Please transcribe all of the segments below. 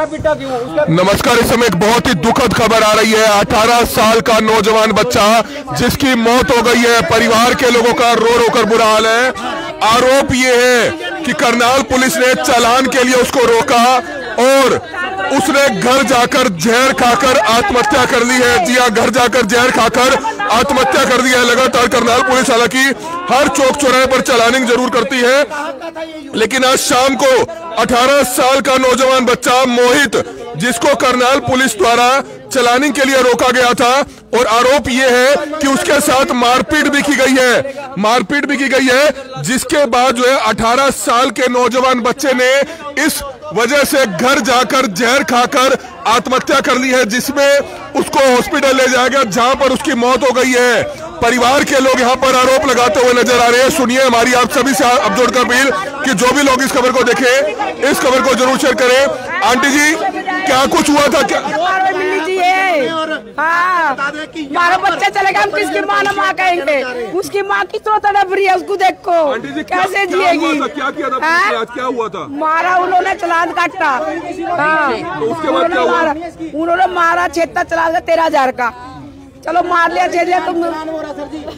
नमस्कार। इस समय एक बहुत ही दुखद खबर आ रही है। 18 साल का नौजवान बच्चा जिसकी मौत हो गई है। परिवार के लोगों का रो रो कर बुरा हाल है। आरोप ये है कि करनाल पुलिस ने चालान के लिए उसको रोका और उसने घर जाकर जहर खाकर आत्महत्या कर ली है। जी हाँ, घर जाकर जहर खाकर आत्महत्या कर दी है। लगातार करनाल पुलिस हालांकि हर चौक चौराहे पर चालानिंग जरूर करती है, लेकिन आज शाम को 18 साल का नौजवान बच्चा मोहित, जिसको करनाल पुलिस द्वारा चालानिंग के लिए रोका गया था, और आरोप ये है कि उसके साथ मारपीट भी की गई है। जिसके बाद जो है 18 साल के नौजवान बच्चे ने इस वजह से घर जाकर जहर खाकर आत्महत्या कर ली है, जिसमें उसको हॉस्पिटल ले जाया गया जहां पर उसकी मौत हो गई है। परिवार के लोग यहां पर आरोप लगाते हुए नजर आ रहे हैं। सुनिए हमारी आप सभी से अब जोड़कर अपील कि जो भी लोग इस खबर को देखें, इस खबर को जरूर शेयर करें। आंटी जी, क्या कुछ हुआ था? क्या हमारा बच्चा चलेगा, हम किसकी माँ ना माँ कहेंगे? उसकी माँ की तो तड़प रही है, उसको देखो कैसे जिएगी। क्या किया था? आज क्या हुआ था? मारा उन्होंने, चालान काटा। तो उसके बाद क्या हुआ? उन्होंने मारा, छेता चला 13,000 का। चलो मार लिया, छेद लिया, तुम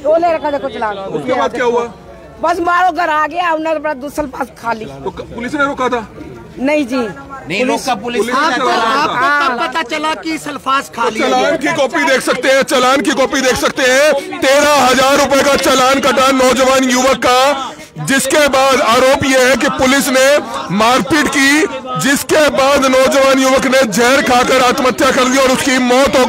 वो ले रखा देखो चालान। उसके बाद क्या हुआ? बस मारो, घर आ गया, उन्होंने बड़ा दूसरा पास खा ली। तो पुलिस ने रोका था? नहीं जी, नहीं रोका पुलिस। आपको पता चला कि सल्फास खा लिया। चालान की कॉपी देख सकते हैं, चालान की कॉपी देख सकते हैं। 13,000 रुपए का चालान कटा नौजवान युवक का, जिसके बाद आरोप यह है कि पुलिस ने मारपीट की, जिसके बाद नौजवान युवक ने जहर खाकर आत्महत्या कर ली और उसकी मौत हो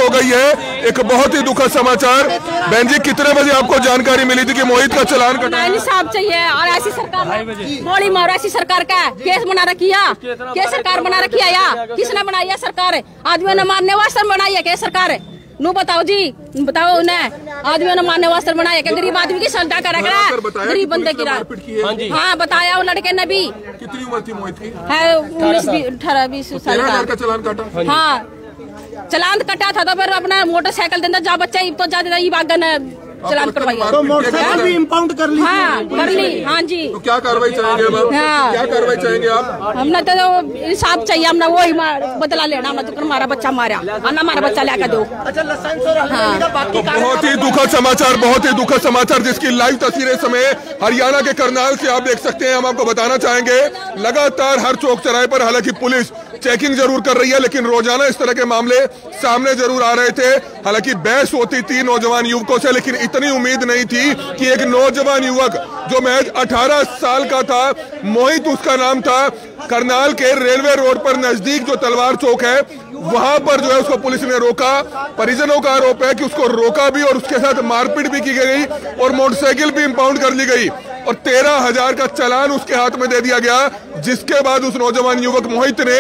गई है। एक बहुत ही दुखद समाचार। बहन जी, कितने बजे आपको जानकारी मिली थी कि मोहित का चालान कटा? इंसाफ चाहिए। और ऐसी सरकार गोली मारो, ऐसी सरकार का केस बना रखी है। क्या सरकार बना रखी है? या किसने बनाई है सरकार? आदमियों ने मारने वास्ते बनाई है क्या सरकार? नू बताओ जी, बताओ उन्हें। आदमियों ने मारने वास्ते बनाया क्या? गरीब आदमी की सल्टा कर रखा है, गरीब बंदे की रात। हाँ बताया, वो लड़के ने भी। कितनी उम्र थी मोहित की? है 19-20 साल का। चालान काटा? हाँ, चालान कटा था तो फिर अपना मोटरसाइकिल देना जा बच्चा तो जा चालान करवाइए। तो मोटरसाइकिल भी इम्पाउंड कर ली? हाँ कर ली। हाँ जी। तो क्या कार्रवाई चाहेंगे अब? हाँ। क्या कार्रवाई चाहेंगे आप? हमने तो इंसाफ चाहिए, हमने वही बदला लेना। हमने तो हमारा बच्चा मारा, हमारा बच्चा लेकर दो। तो बहुत ही दुखद समाचार, जिसकी लाइव तस्वीरें समय हरियाणा के करनाल से आप देख सकते हैं। हम आपको बताना चाहेंगे, लगातार हर चौक चौराहे पर हालांकि पुलिस चेकिंग जरूर कर रही है, लेकिन रोजाना इस तरह के मामले सामने जरूर आ रहे थे। हालांकि बहस होती थी नौजवान युवकों से, लेकिन इतनी उम्मीद नहीं थी कि एक नौजवान युवक जो महज 18 साल का था, मोहित उसका नाम था, करनाल के रेलवे रोड पर नजदीक जो तलवार चौक है, वहां पर जो है उसको पुलिस ने रोका। परिजनों का आरोप है कि उसको रोका भी और उसके साथ मारपीट भी की गई और मोटरसाइकिल भी इंपाउंड कर ली गई और 13,000 का चालान उसके हाथ में दे दिया गया। जिसके बाद उस नौजवान युवक मोहित ने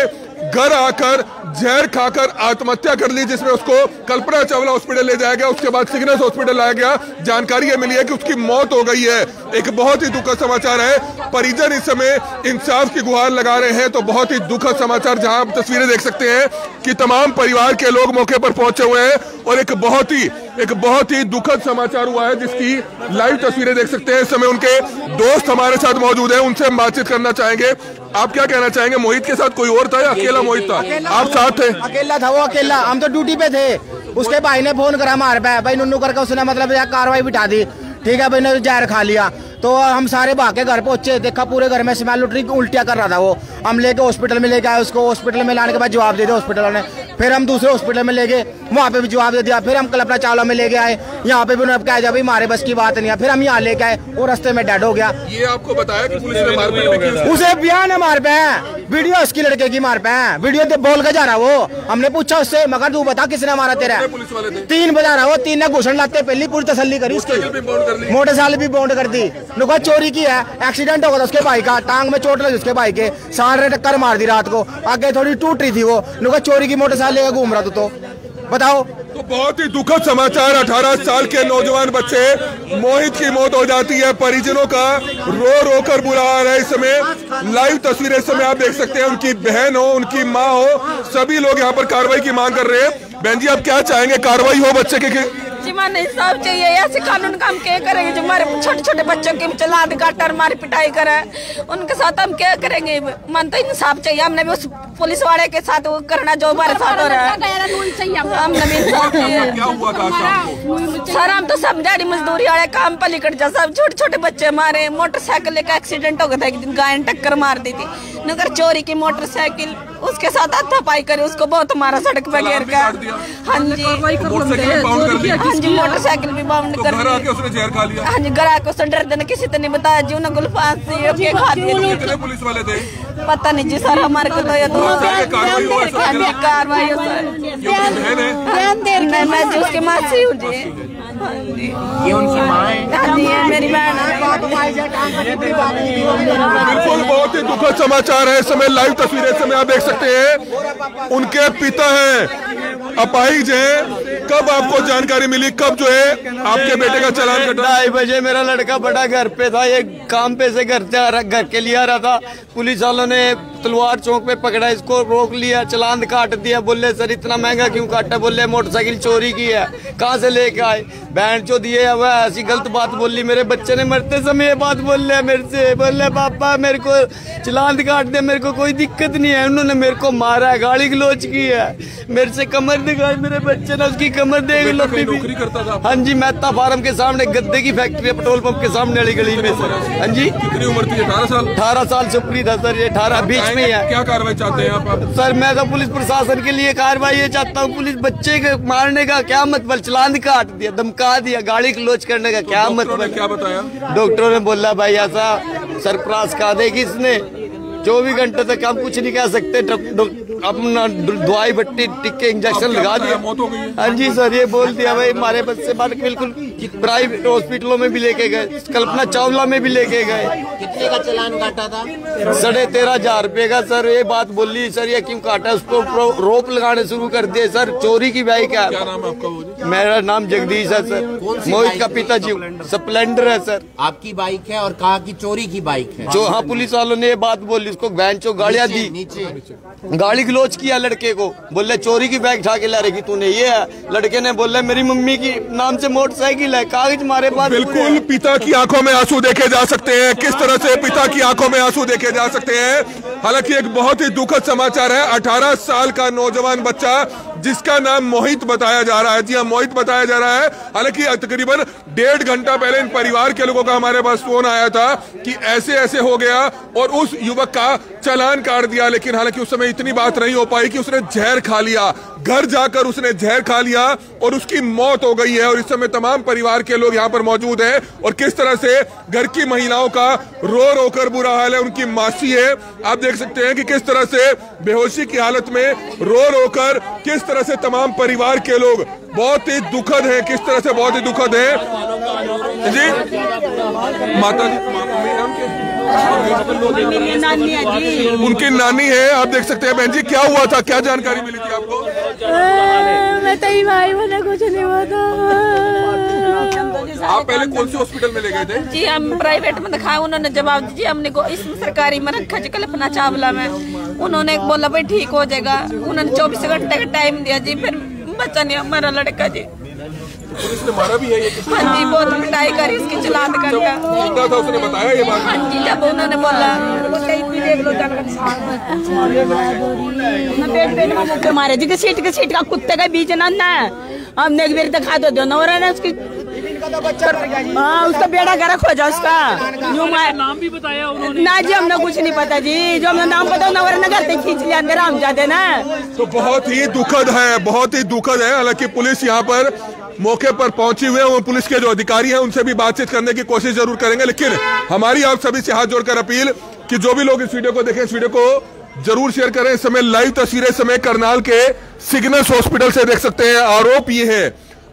घर आकर जहर खाकर आत्महत्या कर ली, जिसमें उसको कल्पना चावला हॉस्पिटल ले जाया गया। उसके बाद सिग्नस हॉस्पिटल लाया गया। जानकारी ये मिली है कि उसकी मौत हो गई है। एक बहुत ही दुखद समाचार है। परिजन इस समय इंसाफ की गुहार लगा रहे हैं। तो बहुत ही दुखद समाचार, जहां आप तस्वीरें देख सकते हैं कि तमाम परिवार के लोग मौके पर पहुंचे हुए हैं और एक बहुत ही दुखद समाचार हुआ है, जिसकी लाइव तस्वीरें देख सकते हैं। इस समय उनके दोस्त हमारे साथ मौजूद हैं, उनसे हम बातचीत करना चाहेंगे। आप क्या कहना चाहेंगे? मोहित के साथ कोई और था या अकेला मोहित था? आप साथ थे? अकेला था वो, अकेला। हम तो ड्यूटी पे थे। उसके भाई ने फोन करा हमारे पे, भाई नुन्नू करके उसने मतलब कार्रवाई बिठा दी। ठीक है भाई, ने जहर खा लिया। तो हम सारे भाग के घर पहुंचे, देखा पूरे घर में स्मेल उठ रही, उल्टिया कर रहा था वो। हम लेके हॉस्पिटल में लेके आए उसको। हॉस्पिटल में लाने के बाद जवाब दे दिया हॉस्पिटल वाले ने। फिर हम दूसरे हॉस्पिटल में ले गए, वहाँ पे भी जवाब दे दिया। फिर हम कल्पना चावला में लेके आए, यहाँ पे भी उन्होंने कहा जब हमारे बस की बात नहीं है। फिर हम यहाँ लेके आए और रास्ते में डेड हो गया। ये आपको बताया कि पुलिस ने मारपीट की? उसे बयान है मार पे, वीडियो उसकी लड़के की मार पे, वीडियो बोल के जा रहा वो। हमने पूछा उससे, मगर तू बता किसने मारा तेरा? पुलिस वाले थे। 3 बजा रहा वो, 3 ने घुसन लाते पहली पूरी तसल्ली करी उसकी। मोटरसाइकिल भी बॉन्ड कर दी। नुका चोरी की है, एक्सीडेंट हो गया उसके भाई का, टांग में चोट लगी उसके भाई के, सांड ने टक्कर मार दी रात को, आगे थोड़ी टूट रही थी वो। नुका चोरी की मोटरसाइकिल लेकर घूम रहा तो बताओ। तो बहुत ही दुखद समाचार, 18 साल के नौजवान बच्चे मोहित की मौत हो जाती है। परिजनों का रो रो कर बुरा हाल है। इस समय लाइव तस्वीरें इस समय आप देख सकते हैं। उनकी बहन हो, उनकी माँ हो, सभी लोग यहाँ पर कार्रवाई की मांग कर रहे हैं। बहन जी, आप क्या चाहेंगे? कार्रवाई हो बच्चे के जी माने इंसाफ चाहिए। ऐसे कानून का हम क्या करेंगे? जो हमारे छोटे छोटे बच्चों की चलान काटर मारी पिटाई करे, उनके साथ हम क्या करेंगे? मन तो इंसाफ चाहिए। हमने भी उस पुलिस वाले के साथ वो करना जो हमारे साथ हो रहा है। हमने भी इंसाफ चाहिए। क्या हुआ था शाम को? सर हम तो सब दिहाड़ी मजदूरी वाले काम पर लिकट जा, सब छोटे छोटे बच्चे हमारे। मोटरसाइकिल का एक्सीडेंट हो गया था एक दिन, गाय ने टक्कर मार दी थी। नगर चोरी की मोटरसाइकिल, उसके साथ हाथापाई करी, उसको बहुत मारा सड़क पे घेर कर। हाँ जी, हाँ जी, मोटरसाइकिल भी बाउंड कर दी। उसने जहर खा लिया। हाँ जी, घर आके उसने डर देने किसी ने बताया जी, उन्हें गुलफास खा दिया। कितने पुलिस वाले थे? पता नहीं जी सर, हमारे को तो ये तो कार्रवाई हो सर। मैं जी उसकी मासी हूँ जी। ये उनकी माँ है। हाँ जी, ये मेरी बहन है। बिल्कुल बहुत ही दुखद समाचार है। इस समय लाइव तस्वीरें इस समय आप देख सकते हैं। उनके पिता हैं, अपाहिज हैं। कब आपको जानकारी मिली? कब जो है आपके बेटे का चालान कटा? 2:30 बजे मेरा लड़का बड़ा घर पे था, ये काम पे से घर के लिए आ रहा था। पुलिस वालों ने तलवार चौक पे पकड़ा, इसको रोक लिया, चालान काट दिया। बोले सर इतना महंगा क्यों काटा? बोले मोटरसाइकिल चोरी की है। कहाँ से लेके आए? बहन चो दिए हुआ ऐसी गलत बात बोली। मेरे बच्चे ने मरते समय ये बात बोल लिया मेरे से। बोले पापा मेरे को चालान काट दे, मेरे को कोई दिक्कत नहीं है। उन्होंने मेरे को मारा है, गाली गलौज की है, मेरे से कमर दिखाई। मेरे बच्चे ने उसकी कमर देख लो। नौकरी करता था? हाँ जी, मेहता फार्म के सामने गद्दे की फैक्ट्री है, पेट्रोल पंप के सामने वाली गली में सर। हाँ जी। कितनी उम्र थी? 18 साल। 18 साल से ऊपरी था सर, ये 18 बीच में है। क्या कार्रवाई चाहते हैं आप? सर मैं तो पुलिस प्रशासन के लिए कार्रवाई ये चाहता हूँ। पुलिस बच्चे के मारने का क्या मतलब? चालान काट दिया, धमका दिया, गाड़ी क्लोज करने का क्या मतलब? क्या बताया डॉक्टरों ने? बोला भाई ऐसा सरप्रास का देगी इसने 24 घंटे तक हम कुछ नहीं कह सकते। अपना दवाई भट्टी टिक्के इंजेक्शन लगा दिया। मौत हो गई? हाँ जी सर, ये बोल दिया भाई हमारे बच्चे बात। बिल्कुल प्राइवेट हॉस्पिटलों में भी लेके गए, कल्पना चावला में भी लेके गए। कितने का चालान काटा था? 13,500 रुपए का सर। ये बात बोली सर ये क्यों काटा? उसको रोप लगाने शुरू कर दिए सर। चोरी की बाइक है। क्या नाम है आपका? मेरा नाम जगदीश है सर। मोहित का पिताजी स्प्लेंडर है सर। आपकी बाइक है और कहा कि चोरी की बाइक है। जो हाँ पुलिस वालों ने ये बात बोली, उसको वैन चो गाड़ियाँ दी, नीचे गाड़ी क्लोज किया लड़के को। बोले चोरी की बैग उठा के ला रही तूने। ये है लड़के ने बोला मेरी मम्मी की नाम से मोटरसाइकिल है, कागज हमारे पास। बिल्कुल पिता की आंखों में आंसू देखे जा सकते हैं। किस तरह से पिता की आंखों में आंसू देखे जा सकते हैं। हालांकि एक बहुत ही दुखद समाचार है। 18 साल का नौजवान बच्चा जिसका नाम मोहित बताया जा रहा है। जी हाँ, मोहित बताया जा रहा है। हालांकि तकरीबन 1.5 घंटा पहले इन परिवार के लोगों का हमारे पास फोन आया था कि ऐसे ऐसे हो गया और उस युवक का चालान काट दिया। लेकिन हालांकि उस समय इतनी बात नहीं हो पाई कि उसने जहर खा लिया। घर जाकर उसने जहर खा लिया और उसकी मौत हो गई है। और इस समय तमाम परिवार के लोग यहाँ पर मौजूद हैं और किस तरह से घर की महिलाओं का रो रो कर बुरा हाल है। उनकी मासी है, आप देख सकते हैं कि किस तरह से बेहोशी की हालत में रो रो कर किस तरह से तमाम परिवार के लोग बहुत ही दुखद है। किस तरह से बहुत ही दुखद है। जी माता जी, उनकी नानी है, आप देख सकते हैं। बहन जी क्या हुआ था? क्या जानकारी मिली थी आपको? मैं तेरी भाई मैंने कुछ नहीं बता। आप पहले कौन से हॉस्पिटल में ले गए थे? जी हम प्राइवेट में दिखाया। उन्होंने जवाब दिया हमने को इस सरकारी में रखा जी कल्पना चावला में। उन्होंने बोला भाई ठीक हो जाएगा। उन्होंने 24 घंटे का टाइम दिया जी, फिर बच्चा नहीं हमारा लड़का जी। पुलिस ने मारा भी है ये? हाँ जी, बहुत पिटाई करी, इसकी चालान काटा। जिंदा था उसने बताया ये बात? हाँ जी, जब उन्होंने बोला मारे जी सीट का कुत्ते का बीच ना हमने एक बार दिखा दो ना उसकी। हाँ उसका बेड़ा गर्क हो जाए उसका। नाम भी बताया उन्होंने? ना जी हमने कुछ नहीं पता जी, जो हमने नाम पता नवर नगर से खींच लिया अंदर हम जाते ना। तो बहुत ही दुखद है, बहुत ही दुखद है। हालांकि पुलिस यहाँ पर मौके पर पहुंची हुए हैं। पुलिस के जो अधिकारी हैं उनसे भी बातचीत करने की कोशिश जरूर करेंगे। लेकिन हमारी आप सभी से हाथ जोड़कर अपील कि जो भी लोग इस वीडियो को देखें, इस वीडियो को जरूर शेयर करें। इस समय लाइव तस्वीरें समय करनाल के सिग्नस हॉस्पिटल से देख सकते हैं।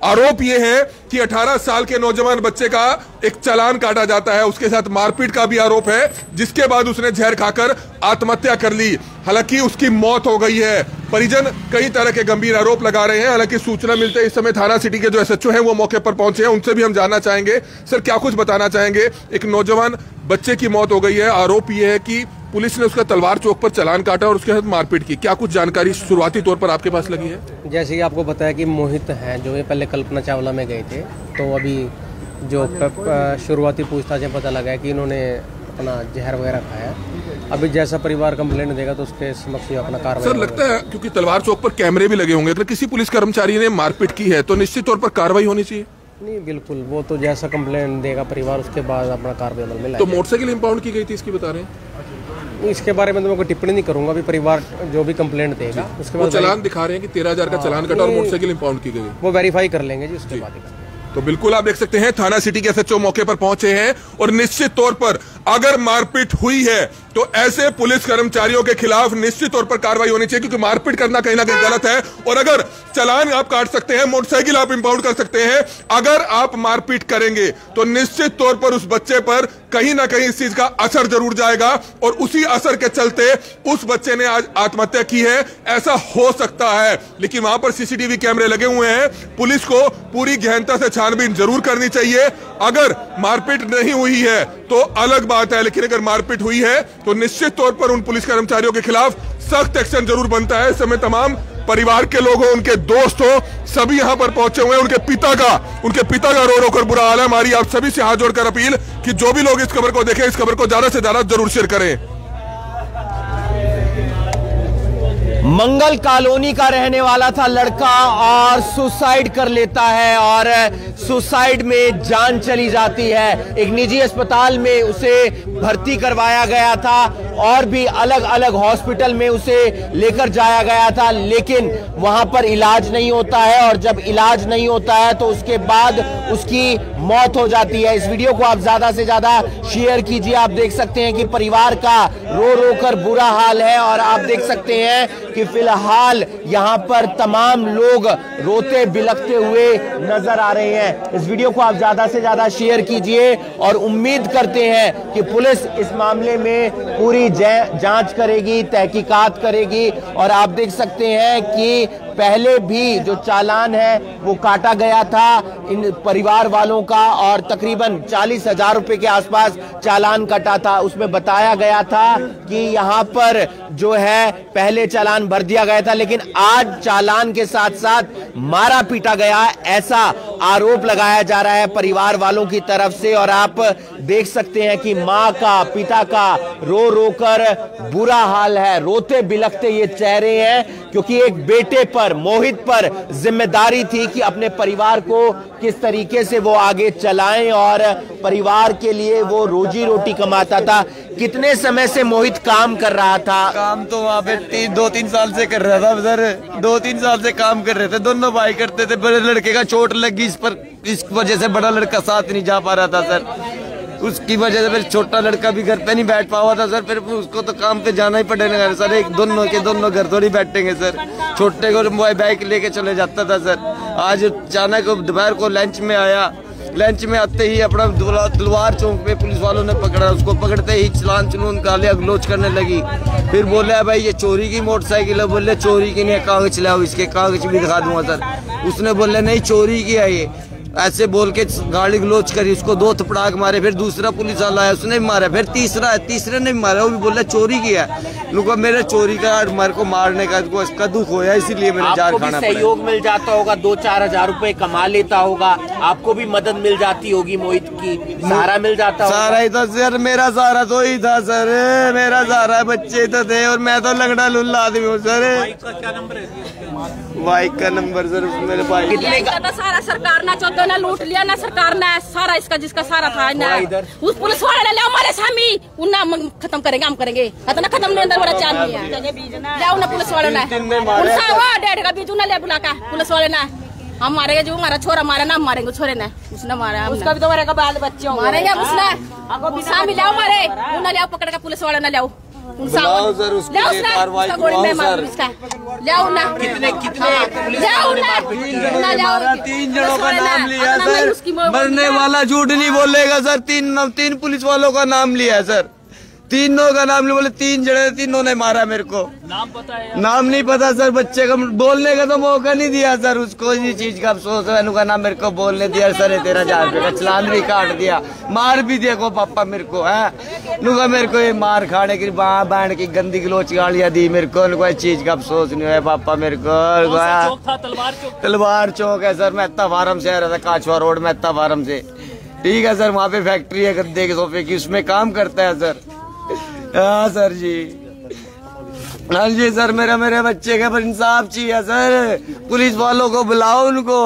आरोप ये है कि 18 साल के नौजवान बच्चे का एक चालान काटा जाता है। उसके साथ मारपीट का भी आरोप है, जिसके बाद उसने जहर खाकर आत्महत्या कर ली। हालांकि उसकी मौत हो गई है। परिजन कई तरह के गंभीर आरोप लगा रहे हैं। हालांकि सूचना मिलते इस समय थाना सिटी के जो SHO हैं वो मौके पर पहुंचे हैं। उनसे भी हम जानना चाहेंगे, सर क्या कुछ बताना चाहेंगे? एक नौजवान बच्चे की मौत हो गई है। आरोप ये है कि पुलिस ने उसका तलवार चौक पर चालान काटा और उसके साथ मारपीट की। क्या कुछ जानकारी शुरुआती तौर पर आपके पास लगी है? जैसे कि आपको बताया कि मोहित हैं जो ये पहले कल्पना चावला में गए थे, तो अभी जो शुरुआती पूछताछ में पता लगा है कि इन्होंने अपना जहर वगैरह खाया। अभी जैसा परिवार कंप्लेंट देगा तो उसके समक्ष अपना कार्रवाई। सर लगता है क्योंकि तलवार चौक पर कैमरे भी लगे होंगे, अगर किसी पुलिस कर्मचारी ने मारपीट की है तो निश्चित तौर पर कार्रवाई होनी चाहिए। नहीं बिल्कुल, वो तो जैसा कंप्लेंट देगा परिवार उसके बाद अपना कार्रवाई अमल में लाएगा। तो मोटरसाइकिल इंपाउंड की गई थी इसकी बता रहे हैं? इसके बारे में तो मैं कोई टिप्पणी नहीं करूंगा। अभी परिवार जो भी कंप्लेंट देगा उसके बाद चालान दिखा रहे हैं कि 13,000 का चालान कटा और मोटरसाइकिल इंपाउंड की गई, वो वेरीफाई कर लेंगे जी उसके बाद। तो बिल्कुल आप देख सकते हैं थाना सिटी के एसएचओ मौके पर पहुंचे हैं और निश्चित तौर पर अगर मारपीट हुई है तो ऐसे पुलिस कर्मचारियों के खिलाफ निश्चित तौर पर कार्रवाई होनी चाहिए, क्योंकि मारपीट करना कहीं ना कहीं गलत है। और अगर चालान आप काट सकते हैं, मोटरसाइकिल आप इंपाउंड कर सकते हैं, अगर आप मारपीट करेंगे तो निश्चित तौर पर उस बच्चे पर कहीं ना कहीं इस चीज का असर जरूर जाएगा और उसी असर के चलते उस बच्चे ने आज आत्महत्या की है, ऐसा हो सकता है। लेकिन वहां पर सीसीटीवी कैमरे लगे हुए हैं, पुलिस को पूरी गहनता से छानबीन जरूर करनी चाहिए। अगर मारपीट नहीं हुई है तो अलग बात है, लेकिन अगर मारपीट हुई है तो निश्चित तौर पर उन पुलिस कर्मचारियों के खिलाफ सख्त एक्शन जरूर बनता है। इस समय तमाम परिवार के लोग हो, उनके दोस्त हो, सभी यहां पर पहुंचे हुए हैं। उनके पिता का रो रो कर बुरा हाल है। हमारी आप सभी से हाथ जोड़कर अपील कि जो भी लोग इस खबर को देखें, इस खबर को ज्यादा से ज्यादा जरूर शेयर करें। मंगल कॉलोनी का रहने वाला था लड़का और सुसाइड कर लेता है और सुसाइड में जान चली जाती है। एक निजी अस्पताल में उसे भर्ती करवाया गया था और भी अलग अलग हॉस्पिटल में उसे लेकर जाया गया था, लेकिन वहां पर इलाज नहीं होता है और जब इलाज नहीं होता है तो उसके बाद उसकी मौत हो जाती है। इस वीडियो को आप ज्यादा से ज्यादा शेयर कीजिए। आप देख सकते हैं कि परिवार का रो रो कर बुरा हाल है और आप देख सकते हैं कि फिलहाल यहां पर तमाम लोग रोते बिलखते हुए नजर आ रहे हैं। इस वीडियो को आप ज्यादा से ज्यादा शेयर कीजिए और उम्मीद करते हैं कि पुलिस इस मामले में पूरी जांच करेगी, तहकीकात करेगी। और आप देख सकते हैं कि पहले भी जो चालान है वो काटा गया था इन परिवार वालों का और तकरीबन 40,000 रुपए के आसपास चालान कटा था। उसमें बताया गया था कि यहां पर जो है पहले चालान भर दिया गया था, लेकिन आज चालान के साथ साथ मारा पीटा गया, ऐसा आरोप लगाया जा रहा है परिवार वालों की तरफ से। और आप देख सकते हैं कि मां का, पिता का रो रो कर बुरा हाल है, रोते बिलखते ये चेहरे हैं, क्योंकि एक बेटे पर, मोहित पर जिम्मेदारी थी कि अपने परिवार को किस तरीके से वो आगे चलाएं और परिवार के लिए वो रोजी रोटी कमाता था। कितने समय से मोहित काम कर रहा था? काम तो वहाँ पे 2-3 साल से कर रहा था सर। 2-3 साल से काम कर रहे थे, दोनों भाई करते थे। बड़े लड़के का चोट लगी इस वजह से बड़ा लड़का साथ नहीं जा पा रहा था सर। उसकी वजह से फिर छोटा लड़का भी घर पे नहीं बैठ पावा था सर। फिर उसको तो काम पे जाना ही पड़ेगा सर। एक दोनों घर थोड़ी बैठेंगे सर। छोटे को बाइक लेके चले जाता था सर। आज अचानक दोपहर को लंच में आया, लंच में आते ही अपना तलवार चौक पे पुलिस वालों ने पकड़ा। उसको पकड़ते ही चलान चुनून गालियां गलोच करने लगी। फिर बोला भाई ये चोरी की मोटरसाइकिल है। बोले चोरी की नहीं, कागज लाओ, इसके कागज भी दिखा दूंगा सर। उसने बोला नहीं चोरी की है ये, ऐसे बोल के गाड़ी गलोच करी। उसको 2 थपड़ाक मारे। फिर दूसरा पुलिस वाला है, उसने भी मारा। फिर तीसरे ने भी मारा, वो भी बोला चोरी की है। लोग मेरे चोरी का मेरे को मारने का इसका दुख होया, इसीलिए मैंने जार खाना पड़ा। सहयोग मिल जाता होगा, 2-4 हजार रुपए कमा लेता होगा, आपको भी मदद मिल जाती होगी, मोहित की सहारा मिल जाता होगा। सहारा ही था सर, मेरा सहारा तो ही था सर। मेरा सहारा बच्चे तो थे और मैं तो लंगड़ा लुल्ला आदमी हूँ सर। बाइक का नंबर सर मेरे भाई। सारा सरकार ना चौदह ना लूट लिया ना सरकार ने सारा इसका जिसका सारा था ना उस पुलिस वाले ने ले हमारे सामी उन्ना खत्म करेंगे, हम करेंगे इतना खत्म नहीं अंदर वाला चाल नहीं है। ले उन्ना पुलिस वाले ने उनसा वो 1.5 का बीजू ना ले बुला का पुलिस वाले ने हम मारेंगे। जो हमारा छोरा मारा ना, हम मारेंगे छोरे ने, उसने मारा, उसका भी तो मारेगा, बाल बच्चे मारेंगे उसने। सामी ले मारे उन्ना ले पकड़ के पुलिस वाले ने ले बुलाओ सर, उसके लिए कार्रवाई कितने हमारा 3 जनों का नाम लिया सर। मरने वाला झूठ नहीं बोलेगा सर। 3 पुलिस वालों का नाम लिया है सर। तीनों का नाम नहीं बोले, 3 जने, तीनों ने मारा मेरे को। नाम पता है? नाम नहीं पता सर, बच्चे को बोलने का तो मौका नहीं दिया सर, उसको इसी चीज का अफसोस है। का नाम मेरे को बोलने दिया सर, 13,000 रुपये का चलान भी काट दिया, मार भी दिया को पापा मेरे को है। नुका मेरे को ये मार खाने की बैंड की गंदी गलोच गालियां दी मेरे को, इस चीज का अफसोस नहीं है पापा मेरे को। तलवार चौक है सर, मेहता फार्म से आ रहा था, काछवा रोड मेहता फार्म से। ठीक है सर, वहाँ पे फैक्ट्री है गद्दे के सोफे की, उसमें काम करता है सर। हाँ सर जी, हाँ जी सर, मेरे बच्चे का इंसाफ चाहिए सर, पुलिस वालों को बुलाओ उनको,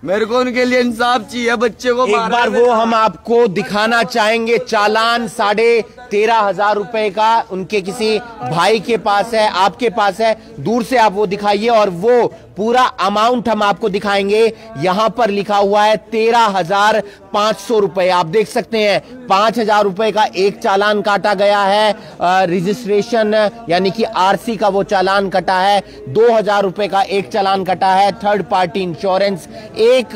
मेरे को उनके लिए इंसाफ चाहिए, बच्चे को। एक बार वो हम आपको दिखाना चाहेंगे, चालान 13,500 रुपए का उनके किसी भाई के पास है, आपके पास है, दूर से आप वो दिखाइए और वो पूरा अमाउंट हम आपको दिखाएंगे। यहां पर लिखा हुआ है 13,500 रुपए, आप देख सकते हैं 5,000 रुपए का एक चालान काटा गया है, रजिस्ट्रेशन यानी कि आरसी का वो चालान कटा है, 2,000 रुपए का एक चालान कटा है, थर्ड पार्टी इंश्योरेंस एक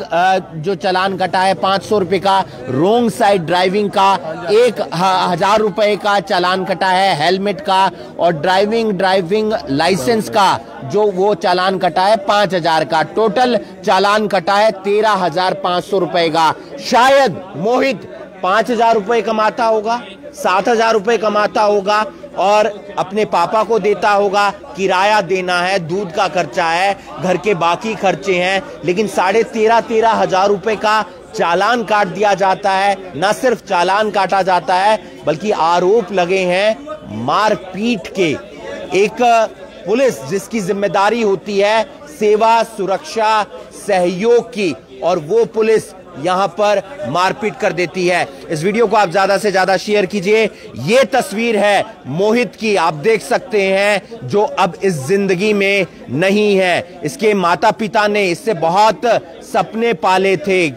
जो चालान कटा है 500 रुपए का, रोंग साइड ड्राइविंग का 1,000 रुपए का चालान कटा है, हेलमेट का और ड्राइविंग लाइसेंस का जो वो चालान कटा है 5,000 का। टोटल चालान कटा है 13,500 रुपए का। शायद मोहित 5,000 रुपए कमाता होगा, 7,000 रुपए कमाता होगा और अपने पापा को देता होगा, किराया देना है, दूध का खर्चा है, घर के बाकी खर्चे हैं, लेकिन 13,500 रुपए का चालान काट दिया जाता है। न सिर्फ चालान काटा जाता है बल्कि आरोप लगे हैं मारपीट के। एक पुलिस जिसकी जिम्मेदारी होती है सेवा, सुरक्षा, सहयोग की, और वो पुलिस यहां पर मारपीट कर देती है। इस वीडियो को आप ज्यादा से ज्यादा शेयर कीजिए। ये तस्वीर है मोहित की, आप देख सकते हैं, जो अब इस जिंदगी में नहीं है। इसके माता पिता ने इससे बहुत सपने पाले थे,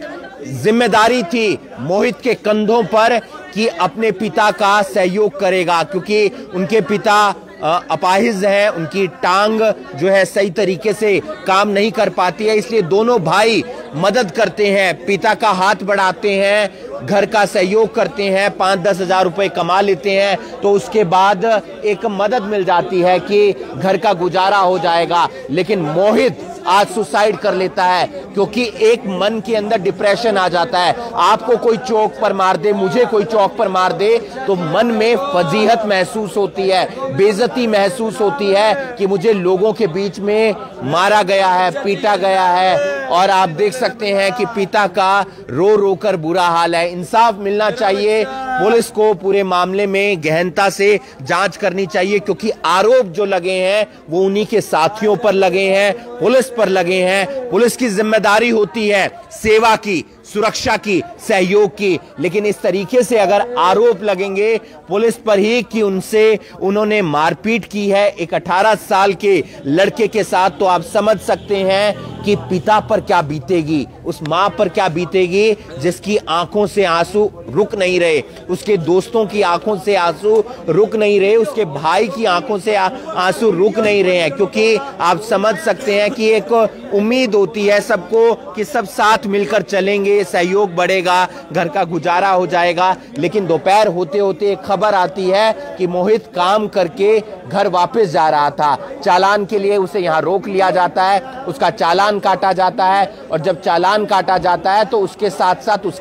जिम्मेदारी थी मोहित के कंधों पर कि अपने पिता का सहयोग करेगा, क्योंकि उनके पिता अपाहिज है, उनकी टांग जो है सही तरीके से काम नहीं कर पाती है, इसलिए दोनों भाई मदद करते हैं, पिता का हाथ बढ़ाते हैं, घर का सहयोग करते हैं, 5-10 हजार रुपए कमा लेते हैं, तो उसके बाद एक मदद मिल जाती है कि घर का गुजारा हो जाएगा। लेकिन मोहित आज सुसाइड कर लेता है क्योंकि एक मन के अंदर डिप्रेशन आ जाता है। आपको कोई चौक पर मार दे, मुझे कोई चौक पर मार दे, तो मन में फजीहत महसूस होती है, बेइज्जती महसूस होती है कि मुझे लोगों के बीच में मारा गया है, पीटा गया है। और आप देख सकते हैं कि पिता का रो रो कर बुरा हाल है। इंसाफ मिलना चाहिए, पुलिस को पूरे मामले में गहनता से जांच करनी चाहिए, क्योंकि आरोप जो लगे हैं वो उन्हीं के साथियों पर लगे हैं, पुलिस पर लगे हैं। पुलिस की जिम्मेदारी होती है सेवा की, सुरक्षा की, सहयोग की, लेकिन इस तरीके से अगर आरोप लगेंगे पुलिस पर ही कि उन्होंने मारपीट की है एक 18 साल के लड़के के साथ, तो आप समझ सकते हैं कि पिता पर क्या बीतेगी, उस मां पर क्या बीतेगी जिसकी आंखों से आंसू रुक नहीं रहे, उसके दोस्तों की आंखों से आंसू रुक नहीं रहे, उसके भाई की आंखों से आंसू रुक नहीं रहे हैं। क्योंकि आप समझ सकते हैं कि एक उम्मीद होती है सबको कि सब साथ मिलकर चलेंगे, सहयोग बढ़ेगा, घर का गुजारा हो जाएगा। लेकिन दोपहर होते होते एक खबर आती है कि मोहित काम करके घर वापस जा रहा था, चालान के लिए उसे यहाँ रोक लिया जाता है, उसका चालान काटा जाता है, और जब चालान काटा जाता है तो उसके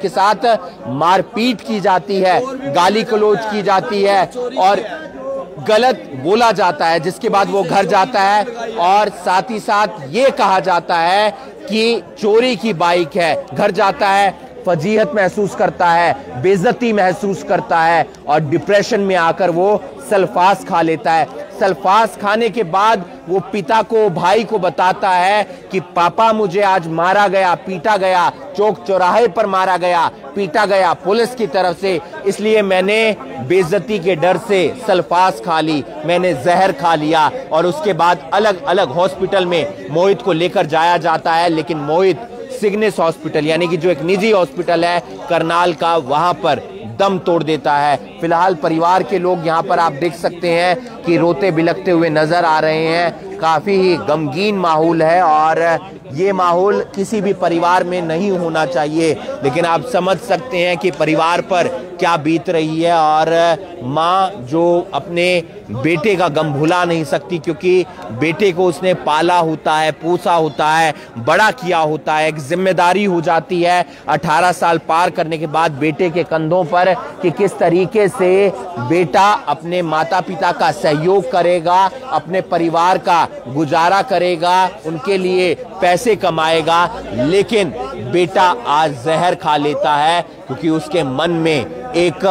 साथ मारपीट की जाती है, गाली गलौज की जाती है और गलत बोला जाता है, जिसके बाद वो घर जाता है और साथ ही साथ ये कहा जाता है कि चोरी की बाइक है। घर जाता है, फजीहत महसूस करता है, बेइज्जती महसूस करता है और डिप्रेशन में आकर वो सल्फास खा लेता है। सल्फास खाने के बाद वो पिता को, भाई को बताता है कि पापा मुझे आज मारा गया, पीटा गया, चौक चौराहे पर मारा गया, पीटा गया पुलिस की तरफ से, इसलिए मैंने बेइज्जती के डर से सल्फास खा ली, मैंने जहर खा लिया। और उसके बाद अलग अलग हॉस्पिटल में मोहित को लेकर जाया जाता है, लेकिन मोहित सिग्नेस हॉस्पिटल यानी कि जो एक निजी हॉस्पिटल है करनाल का, वहां पर दम तोड़ देता है। फिलहाल परिवार के लोग यहाँ पर आप देख सकते हैं कि रोते बिलखते हुए नजर आ रहे हैं, काफी ही गमगीन माहौल है और ये माहौल किसी भी परिवार में नहीं होना चाहिए। लेकिन आप समझ सकते हैं कि परिवार पर क्या बीत रही है, और माँ जो अपने बेटे का गम भुला नहीं सकती, क्योंकि बेटे को उसने पाला होता है, पोसा होता है, बड़ा किया होता है, एक जिम्मेदारी हो जाती है 18 साल पार करने के बाद बेटे के कंधों पर कि किस तरीके से बेटा अपने माता पिता का सहयोग करेगा, अपने परिवार का गुजारा करेगा, उनके लिए पैसे कमाएगा। लेकिन बेटा आज जहर खा लेता है क्योंकि उसके मन में एक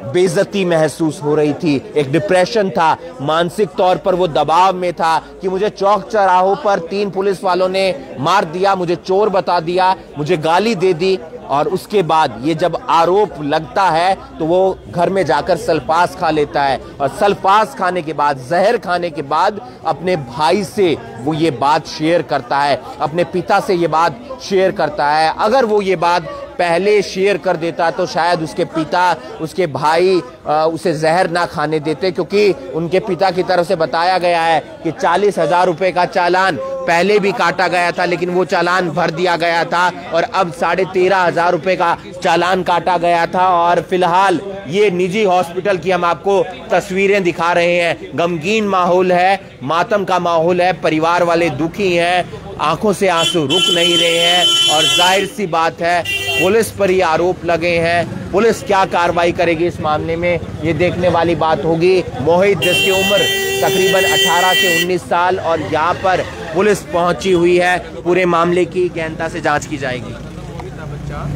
बेइज्जती महसूस हो रही थी, एक डिप्रेशन था, मानसिक तौर पर वो दबाव में था कि मुझे चौक चौराहों पर 3 पुलिस वालों ने मार दिया, मुझे चोर बता दिया, मुझे गाली दे दी। और उसके बाद ये जब आरोप लगता है तो वो घर में जाकर सल्फास खा लेता है, और सल्फास खाने के बाद, जहर खाने के बाद अपने भाई से वो ये बात शेयर करता है, अपने पिता से ये बात शेयर करता है। अगर वो ये बात पहले शेयर कर देता तो शायद उसके पिता, उसके भाई उसे जहर ना खाने देते, क्योंकि उनके पिता की तरफ से बताया गया है कि 40,000 रुपए का चालान पहले भी काटा गया था, लेकिन वो चालान भर दिया गया था, और अब 13,500 रुपए का चालान काटा गया था। और फिलहाल ये निजी हॉस्पिटल की हम आपको तस्वीरें दिखा रहे हैं। गमगीन माहौल है, मातम का माहौल है, परिवार वाले दुखी हैं, आंखों से आंसू रुक नहीं रहे हैं, और जाहिर सी बात है पुलिस पर ही आरोप लगे हैं। पुलिस क्या कार्रवाई करेगी इस मामले में, ये देखने वाली बात होगी। मोहित, जिसकी उम्र तकरीबन 18 से 19 साल, और यहाँ पर पुलिस पहुंची हुई है, पूरे मामले की गहनता से जांच की जाएगी।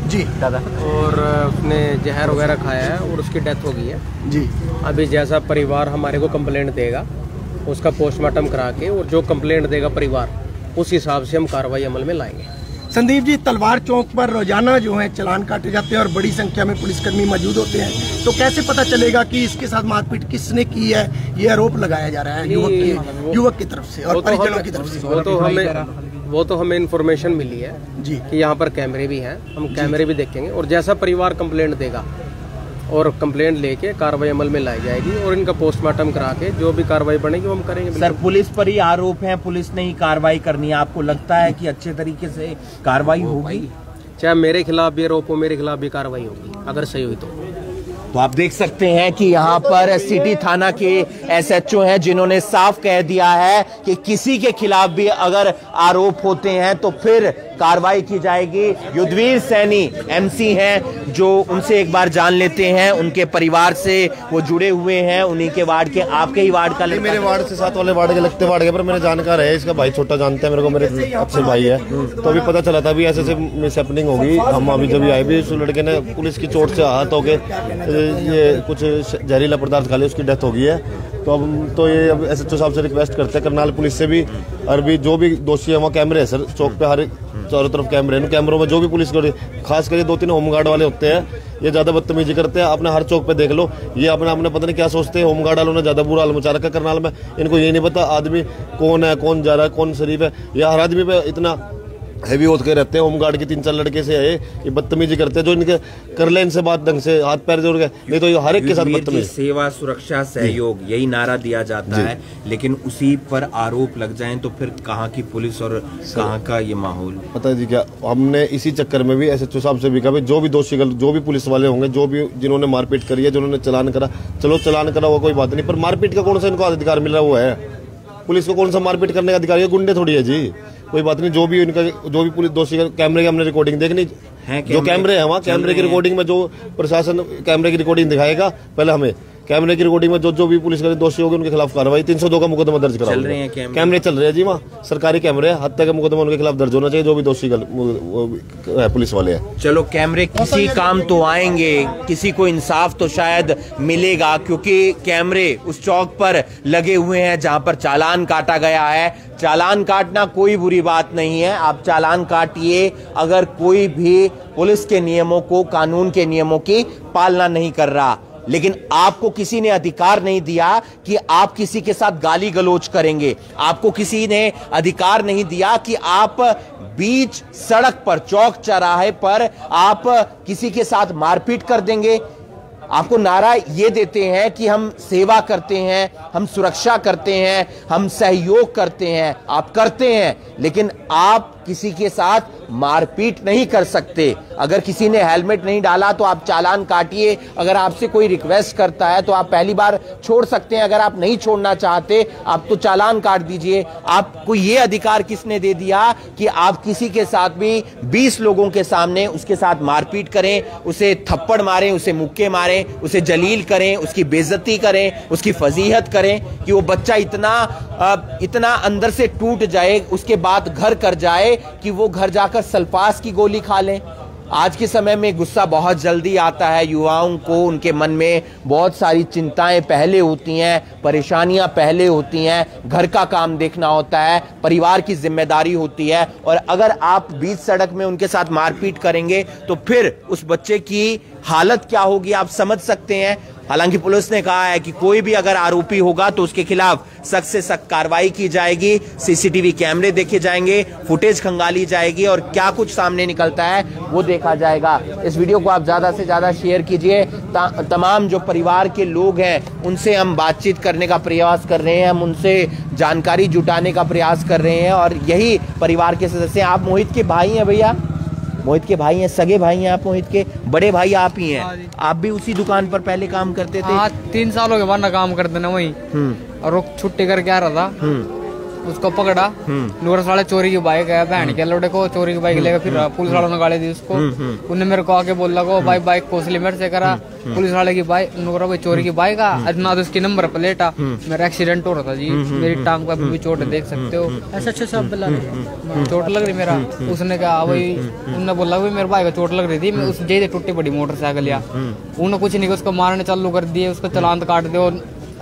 जी दादा, और उसने जहर वगैरह खाया है और उसकी डेथ हो गई है जी। अभी जैसा परिवार हमारे को कंप्लेंट देगा, उसका पोस्टमार्टम करा के, और जो कंप्लेंट देगा परिवार, उस हिसाब से हम कार्रवाई अमल में लाएंगे। संदीप जी, तलवार चौक पर रोजाना जो है चालान काटे जाते हैं और बड़ी संख्या में पुलिसकर्मी मौजूद होते हैं, तो कैसे पता चलेगा कि इसके साथ मारपीट किसने की है? ये आरोप लगाया जा रहा है युवक की तरफ से और परिजनों की तरफ से। वो तो हमें इन्फॉर्मेशन मिली है जी कि यहाँ पर कैमरे भी हैं, हम कैमरे भी देखेंगे, और जैसा परिवार कंप्लेंट देगा और कंप्लेंट लेके कार्रवाई अमल में लाई जाएगी, और इनका पोस्टमार्टम करा के जो भी कार्रवाई बनेगी वो हम करेंगे। सर, पुलिस पर ही आरोप है, पुलिस ने ही कार्रवाई करनी है, आपको लगता है कि अच्छे तरीके से कार्रवाई होगी? चाहे मेरे खिलाफ भी आरोप हो, मेरे खिलाफ भी कार्रवाई होगी अगर सही हुई तो आप देख सकते हैं कि यहाँ पर सिटी थाना के एसएचओ हैं, जिन्होंने साफ कह दिया है कि किसी के खिलाफ भी अगर आरोप होते हैं तो फिर कार्रवाई की जाएगी। युद्धवीर सैनी एमसी हैं, जो उनसे एक बार जान लेते हैं, उनके परिवार से वो जुड़े हुए हैं, उन्हीं के वार्ड के, आपके ही वार्ड का? मेरे वार्ड से 7 वाले वार्ड के लगते वार्ड के, पर मेरे जानकार है, इसका भाई छोटा जानता है मेरे को, मेरे आपसे भाई है, तो अभी पता चला था अभी ऐसे मिसहैपनिंग होगी। हम अभी जब आए भी, उस लड़के ने पुलिस की चोट से आहत हो गए, ये कुछ जहरीला पदार्थ खा लिया, उसकी डेथ हो गई है। तो अब तो ये अब एसएचओ साहब से रिक्वेस्ट करते हैं, करनाल पुलिस से भी, और भी जो भी दोषी है वहाँ कैमरे है सर, चौक पे हर चारों तरफ कैमरे हैं, कैमरों में जो भी पुलिस कर, खास करके 2-3 होमगार्ड वाले होते हैं, ये ज्यादा बदतमीजी करते हैं। आपने हर चौक पे देख लो, ये अपने पता नहीं क्या सोचते हैं। होमगार्ड वालों ने ज्यादा बुरा हाल मचा रखा करनाल में, इनको ये नहीं पता आदमी कौन है, कौन जा रहा है, कौन शरीफ है। या हर आदमी पे इतना हैवी होते के रहते हैं। होमगार्ड के 3-4 लड़के से है, ये बदतमीजी करते हैं, जो इनके कर ले इनसे बात ढंग से, हाथ पैर जोड़ के, नहीं तो ये हर एक के साथ बदतमीजी। सेवा, सुरक्षा, सहयोग, यही नारा दिया जाता है, लेकिन उसी पर आरोप लग जाएं तो फिर कहाँ की पुलिस और कहाँ का ये माहौल? पता है जी क्या, हमने इसी चक्कर में भी एसएचओ साहब से भी कहा, जो भी दोषी, जो भी पुलिस वाले होंगे, जो भी जिन्होंने मारपीट करी है, जिन्होंने चलान करा, चलो चलान करा वो कोई बात नहीं, पर मारपीट का कौन सा इनको अधिकार मिल रहा है? वो है पुलिस को कौन सा मारपीट करने का अधिकार है? गुंडे थोड़ी है जी, कोई बात नहीं। जो भी इनका, जो भी पुलिस दोषी का, कैमरे की हमने रिकॉर्डिंग देखनी है, जो कैमरे है वहाँ, कैमरे की रिकॉर्डिंग में जो प्रशासन कैमरे की रिकॉर्डिंग दिखाएगा, पहले हमें कैमरे की रिकॉर्डिंग में जो भी पुलिस के दोषी होंगे उनके खिलाफ कार्रवाई, 302 का मुकदमा दर्ज करा। कैमरे चल रहे हैं जी वहाँ, सरकारी कैमरे, हत्या का मुकदमा उनके खिलाफ दर्ज होना चाहिए, जो भी दोषी पुलिस वाले हैं। चलो, कैमरे किसी काम तो आएंगे, किसी को इंसाफ तो शायद मिलेगा, क्योंकि कैमरे उस चौक पर लगे हुए हैं जहां पर चालान काटा गया है। चालान काटना कोई बुरी बात नहीं है, आप चालान काटिए अगर कोई भी पुलिस के नियमों को, कानून के नियमों की पालना नहीं कर रहा, लेकिन आपको किसी ने अधिकार नहीं दिया कि आप किसी के साथ गाली गलौज करेंगे। आपको किसी ने अधिकार नहीं दिया कि आप बीच सड़क पर, चौक चौराहे पर आप किसी के साथ मारपीट कर देंगे। आपको नारा ये देते हैं कि हम सेवा करते हैं, हम सुरक्षा करते हैं, हम सहयोग करते हैं, आप करते हैं, लेकिन आप किसी के साथ मारपीट नहीं कर सकते। अगर किसी ने हेलमेट नहीं डाला तो आप चालान काटिए। अगर आपसे कोई रिक्वेस्ट करता है तो आप पहली बार छोड़ सकते हैं। अगर आप नहीं छोड़ना चाहते आप तो चालान काट दीजिए। आपको ये अधिकार किसने दे दिया कि आप किसी के साथ भी 20 लोगों के सामने उसके साथ मारपीट करें, उसे थप्पड़ मारें, उसे मुक्के मारें, उसे जलील करें, उसकी बेइज्जती करें, उसकी फजीहत करें कि वो बच्चा इतना अंदर से टूट जाए, उसके बाद घर कर जाए कि वो घर जाकर सल्फास की गोली खा लें। आज के समय में गुस्सा बहुत जल्दी आता है युवाओं को, उनके मन में बहुत सारी चिंताएं पहले होती हैं, परेशानियां पहले होती हैं, घर का काम देखना होता है, परिवार की जिम्मेदारी होती है, और अगर आप बीच सड़क में उनके साथ मारपीट करेंगे तो फिर उस बच्चे की हालत क्या होगी आप समझ सकते हैं। हालांकि पुलिस ने कहा है कि कोई भी अगर आरोपी होगा तो उसके खिलाफ सख्त से सख्त कार्रवाई की जाएगी, सीसीटीवी कैमरे देखे जाएंगे, फुटेज खंगाली जाएगी और क्या कुछ सामने निकलता है वो देखा जाएगा। इस वीडियो को आप ज्यादा से ज्यादा शेयर कीजिए। तमाम जो परिवार के लोग हैं उनसे हम बातचीत करने का प्रयास कर रहे हैं, हम उनसे जानकारी जुटाने का प्रयास कर रहे हैं और यही परिवार के सदस्य हैं। आप मोहित के भाई हैं भैया? मोहित के भाई हैं, सगे भाई हैं आप मोहित के? बड़े भाई आप ही हैं? आप भी उसी दुकान पर पहले काम करते थे? 3 सालों के बाद ना काम करते ना वही, और वो छुट्टी करके आ रहा था, उसको पकड़ा। नूर साले चोरी की बाइक है, बहन के लौटे को चोरी की बाइक लेकर फिर पुलिस वालों ने गाड़ी दी उसको। उन्हें मेरे को आके बोला को भाई बाइक कोसली मेरे से करा, पुलिस वाले की बाइक भाई चोरी की बाइक ना तो उसकी नंबर प्लेट आ। मेरा एक्सीडेंट हो रहा था जी, मेरी टांग पर भी चोट देख सकते हो, ऐसा सब चोट लग रही मेरा। उसने कहा भाई, उन्होंने बोला भाई मेरे भाई को चोट लग रही थी, मैं उस जैसे टूटी पड़ी मोटरसाइकिल या उन्होंने कुछ नहीं, उसको मारने चालू कर दिए, उसको चालान काट दो।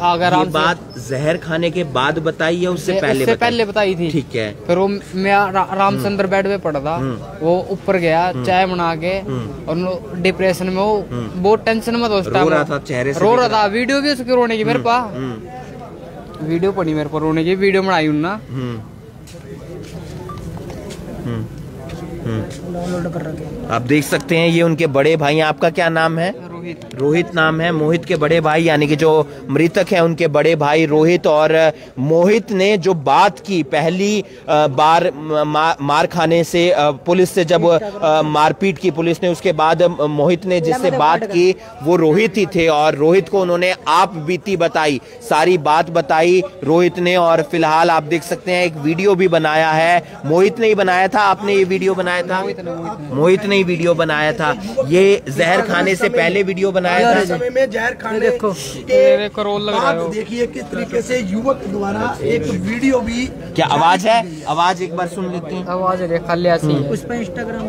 अगर ये बात जहर खाने के बाद बताई है उससे पहले बताई थी? ठीक है। फिर वो मैं रामचंद्र बेड पे पड़ा था, वो ऊपर गया चाय बना के और डिप्रेशन में वो बहुत टेंशन में था उस टाइम, रो रहा था, चेहरे से रो रहा था। वीडियो भी उसके रोने की मेरे पास, वीडियो पड़ी मेरे पर रोने की, वीडियो बनाई उन्ना। आप देख सकते हैं ये उनके बड़े भाई। आपका क्या नाम है? रोहित नाम है। मोहित के बड़े भाई यानी कि जो मृतक है उनके बड़े भाई रोहित। और मोहित ने जो बात की पहली बार मार खाने से पुलिस से जब मारपीट की पुलिस ने, उसके बाद मोहित ने जिससे बात की वो रोहित ही थे और रोहित को उन्होंने आप बीती बताई, सारी बात बताई रोहित ने। और फिलहाल आप देख सकते हैं एक वीडियो भी बनाया है। मोहित ने ही बनाया था? आपने ये वीडियो बनाया था? मोहित ने ही वीडियो बनाया था। ये जहर खाने से पहले वीडियो बनाया था। समय में जहर खाने देखो देखिए किस तरीके से युवक द्वारा एक वीडियो भी। क्या आवाज है? आवाज एक बार सुन लेते हैं। आवाज है खाली ऐसी है। उस पर इंस्टाग्राम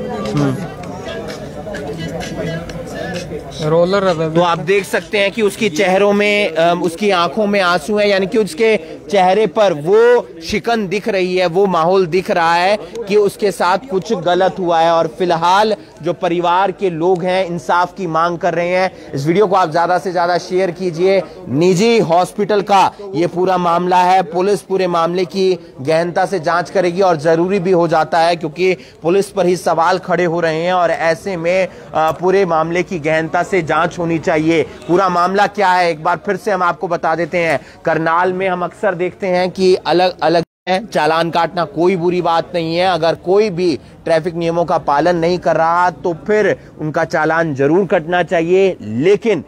रोलर। तो आप देख सकते हैं कि उसकी चेहरों में, उसकी आंखों में आंसू हैं, यानी कि उसके चेहरे पर वो शिकन दिख रही है, वो माहौल दिख रहा है कि उसके साथ कुछ गलत हुआ है। और फिलहाल जो परिवार के लोग हैं इंसाफ की मांग कर रहे हैं। इस वीडियो को आप ज्यादा से ज्यादा शेयर कीजिए। निजी हॉस्पिटल का ये पूरा मामला है, पुलिस पूरे मामले की गहनता से जांच करेगी और जरूरी भी हो जाता है क्योंकि पुलिस पर ही सवाल खड़े हो रहे हैं और ऐसे में पूरे मामले की गहनता से जांच होनी चाहिए। पूरा मामला क्या है एक बार फिर से हम आपको बता देते हैं। करनाल में हम अक्सर देखते हैं कि अलग अलग चालान काटना कोई बुरी बात नहीं है। अगर कोई भी ट्रैफिक नियमों का पालन नहीं कर रहा तो फिर उनका चालान जरूर कटना चाहिए, लेकिन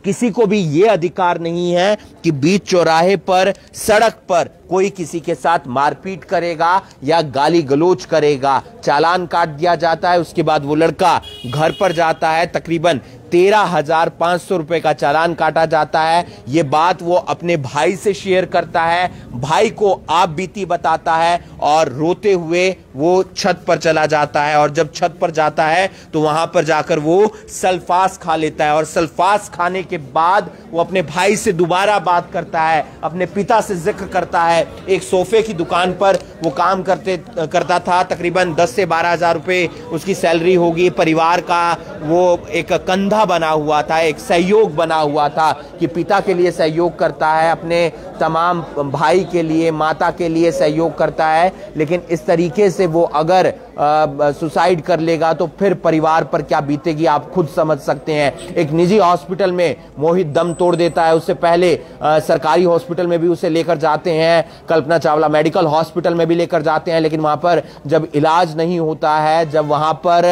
किसी को भी ये अधिकार नहीं है कि बीच चौराहे पर, सड़क पर कोई किसी के साथ मारपीट करेगा या गाली गलोच करेगा। चालान काट दिया जाता है, उसके बाद वो लड़का घर पर जाता है, तकरीबन 13,500 रुपए का चालान काटा जाता है। ये बात वो अपने भाई से शेयर करता है, भाई को आप बीती बताता है और रोते हुए वो छत पर चला जाता है। और जब छत पर जाता है तो वहां पर जाकर वो सल्फास खा लेता है और सल्फास खाने के बाद वो अपने भाई से दोबारा बात करता है, अपने पिता से जिक्र करता है। एक सोफे की दुकान पर वो काम करता था, तकरीबन 10 से 12,000 रुपए उसकी सैलरी होगी। परिवार का वो एक कंधा बना हुआ था, एक सहयोग बना हुआ था कि पिता के लिए सहयोग करता है, अपने तमाम भाई के लिए, माता के लिए सहयोग करता है। लेकिन इस तरीके से वो अगर सुसाइड कर लेगा तो फिर परिवार पर क्या बीतेगी आप खुद समझ सकते हैं। एक निजी हॉस्पिटल में मोहित दम तोड़ देता है, उससे पहले सरकारी हॉस्पिटल में भी उसे लेकर जाते हैं, कल्पना चावला मेडिकल हॉस्पिटल में भी लेकर जाते हैं, लेकिन वहां पर जब इलाज नहीं होता है, जब वहां पर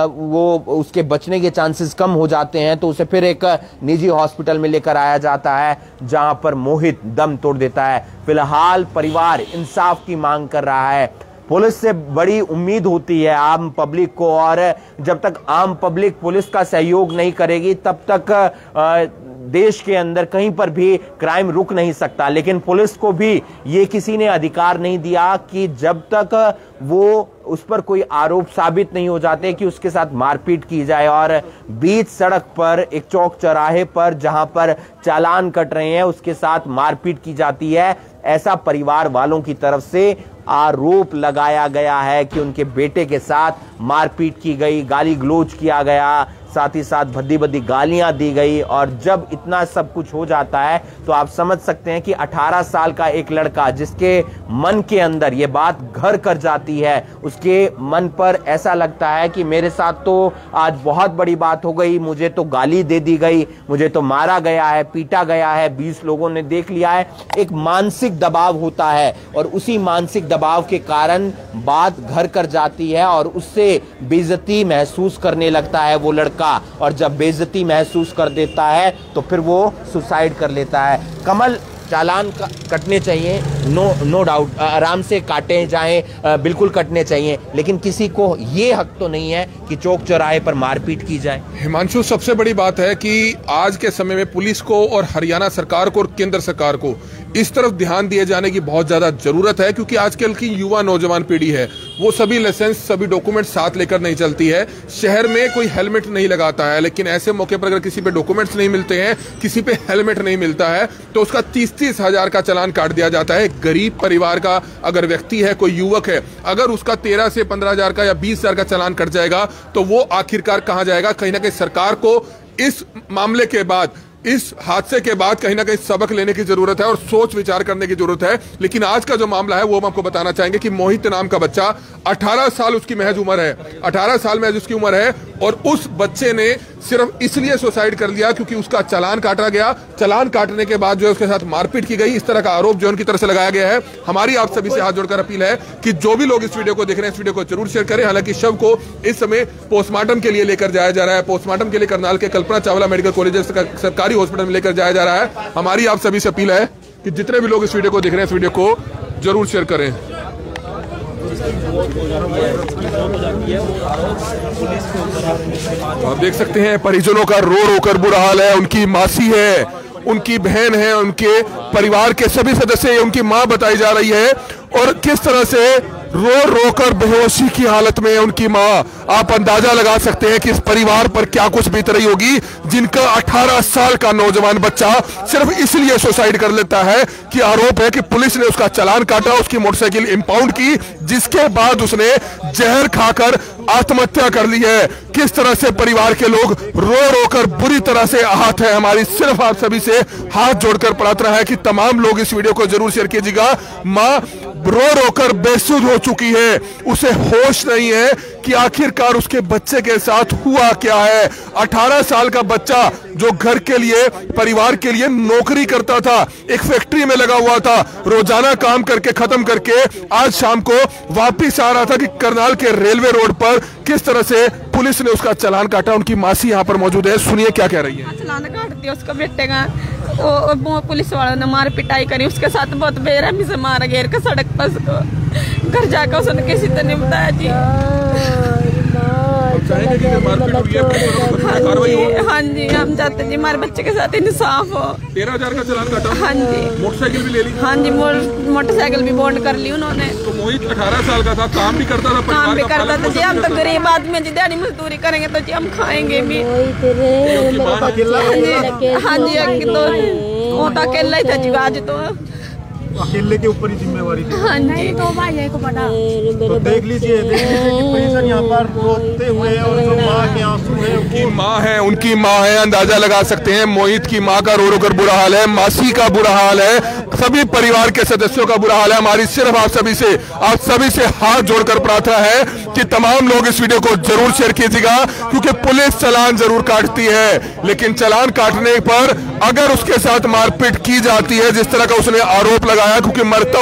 वो उसके बचने के चांसेस कम हो जाते हैं, तो उसे फिर एक निजी हॉस्पिटल में लेकर आया जाता है जहां पर मोहित दम तोड़ देता है। फिलहाल परिवार इंसाफ की मांग कर रहा है। पुलिस से बड़ी उम्मीद होती है आम पब्लिक को, और जब तक आम पब्लिक पुलिस का सहयोग नहीं करेगी तब तक देश के अंदर कहीं पर भी क्राइम रुक नहीं सकता। लेकिन पुलिस को भी ये किसी ने अधिकार नहीं दिया कि जब तक वो उस पर कोई आरोप साबित नहीं हो जाते कि उसके साथ मारपीट की जाए। और बीच सड़क पर एक चौक चौराहे पर जहां पर चालान कट रहे हैं उसके साथ मारपीट की जाती है, ऐसा परिवार वालों की तरफ से आरोप लगाया गया है कि उनके बेटे के साथ मारपीट की गई, गाली गलौज किया गया, साथ ही साथ भद्दी भद्दी गालियां दी गई। और जब इतना सब कुछ हो जाता है तो आप समझ सकते हैं कि 18 साल का एक लड़का जिसके मन के अंदर ये बात घर कर जाती है, उसके मन पर ऐसा लगता है कि मेरे साथ तो आज बहुत बड़ी बात हो गई, मुझे तो गाली दे दी गई, मुझे तो मारा गया है, पीटा गया है, 20 लोगों ने देख लिया है। एक मानसिक दबाव होता है और उसी मानसिक दबाव के कारण बात घर कर जाती है और उससे बेइज्जती महसूस करने लगता है वो लड़का, और जब बेइज्जती महसूस कर देता है तो फिर वो सुसाइड कर लेता है। कमल, चालान कटने चाहिए, नो डाउट, आराम से काटे जाएं, बिल्कुल कटने चाहिए, लेकिन किसी को ये हक तो नहीं है कि चौक चौराहे पर मारपीट की जाए। हिमांशु, सबसे बड़ी बात है कि आज के समय में पुलिस को और हरियाणा सरकार को और केंद्र सरकार को इस तरफ ध्यान दिए जाने की बहुत ज्यादा जरूरत है, क्योंकि आजकल की युवा नौजवान पीढ़ी है वो सभी लाइसेंस, सभी डॉक्यूमेंट साथ लेकर नहीं चलती है। शहर में कोई हेलमेट नहीं लगाता है, लेकिन ऐसे मौके पर अगर किसी पे डॉक्यूमेंट्स नहीं मिलते हैं, किसी पे हेलमेट नहीं मिलता है, तो उसका 30-30 हजार का चालान काट दिया जाता है। गरीब परिवार का अगर व्यक्ति है, कोई युवक है, अगर उसका 13 से 15 हजार का या 20 हजार का चालान कट जाएगा तो वो आखिरकार कहां जाएगा। कहीं ना कहीं सरकार को इस मामले के बाद, इस हादसे के बाद कहीं ना कहीं सबक लेने की जरूरत है और सोच विचार करने की जरूरत है। लेकिन आज का जो मामला है वो हम आपको बताना चाहेंगे कि मोहित नाम का बच्चा, 18 साल उसकी महज उम्र है, 18 साल महज उसकी उम्र है, और उस बच्चे ने सिर्फ इसलिए सुसाइड कर लिया क्योंकि उसका चालान काटा गया। चालान काटने के बाद जो है उसके साथ मारपीट की गई, इस तरह का आरोप जो उनकी तरफ से लगाया गया है। हमारी आप सभी से हाथ जोड़कर अपील है कि जो भी लोग इस वीडियो को देख रहे हैं, इस वीडियो को जरूर शेयर करें। हालांकि शव को इस समय पोस्टमार्टम के लिए लेकर जाया जा रहा है, पोस्टमार्टम के लिए करनाल के कल्पना चावला मेडिकल कॉलेज सरकारी हॉस्पिटल में लेकर जाया जा रहा है। हमारी आप सभी से अपील है कि जितने भी लोग इस वीडियो को देख रहे हैं, इस वीडियो को जरूर शेयर करें। आप देख सकते हैं परिजनों का रो रो कर बुरा हाल है। उनकी मासी है, उनकी बहन है, उनके परिवार के सभी सदस्य, उनकी मां बताई जा रही है, और किस तरह से रो रो कर बेहोशी की हालत में उनकी मां। आप अंदाजा लगा सकते हैं कि इस परिवार पर क्या कुछ बीत रही होगी, जिनका 18 साल का नौजवान बच्चा सिर्फ इसलिए सुसाइड कर लेता है कि आरोप है कि पुलिस ने उसका चालान काटा, उसकी मोटरसाइकिल इंपाउंड की, जिसके बाद उसने जहर खाकर आत्महत्या कर ली है। किस तरह से परिवार के लोग रो रो कर बुरी तरह से आहत है। हमारी सिर्फ आप सभी से हाथ जोड़कर प्रार्थना है कि तमाम लोग इस वीडियो को जरूर शेयर कीजिएगा। मां रो रो कर बेसुध हो चुकी है, उसे होश नहीं है कि आखिरकार उसके बच्चे के साथ हुआ क्या है। 18 साल का बच्चा जो घर के लिए, परिवार के लिए नौकरी करता था, एक फैक्ट्री में लगा हुआ था, रोजाना काम करके खत्म करके आज शाम को वापिस आ रहा था कि करनाल के रेलवे रोड पर किस तरह से पुलिस ने उसका चालान काटा। उनकी मासी यहाँ पर मौजूद है, सुनिए क्या कह रही है। चालान काट दिया उसका बेटे का, वो पुलिस वालों ने मार पिटाई करी, उसके साथ बहुत बेरहमी से मारा घेर के सड़क पर उसको। घर जाकर उसने किसी तो नहीं बताया जी। हाँ जी, हम चाहते जी हमारे बच्चे के साथ इंसाफ हो। 13,000 का चालान काटा? हाँ जी। मोटरसाइकिल भी ले ली? हाँ जी, मोटरसाइकिल भी बॉन्ड कर ली उन्होंने। तो मोहित 18 साल का था, काम भी करता था, काम भी करता था जी। हम तो गरीब आदमी जी, दिहाड़ी मजदूरी करेंगे तो जी हम खाएंगे भी। हाँ जी, तो वो तो अकेला ही था जी आज तो। अकेले के ऊपर ही जिम्मेवारी थी। हाँ, नहीं तो भाई को पता। तो देख लीजिए कि पेशेंट यहाँ पर रोते हुए और जो माँ के आंसू है, उनकी माँ है, अंदाजा लगा सकते हैं। मोहित की माँ का रो रो कर बुरा हाल है, मासी का बुरा हाल है, सभी परिवार के सदस्यों का बुरा हाल है। हमारी सिर्फ आप सभी से हाथ जोड़कर प्रार्थना है कि तमाम लोग इस वीडियो को जरूर शेयर कीजिएगा, क्योंकि पुलिस चालान जरूर काटती है, लेकिन चालान काटने पर अगर उसके साथ मारपीट की जाती है, जिस तरह का उसने आरोप लगाया, क्योंकि मरता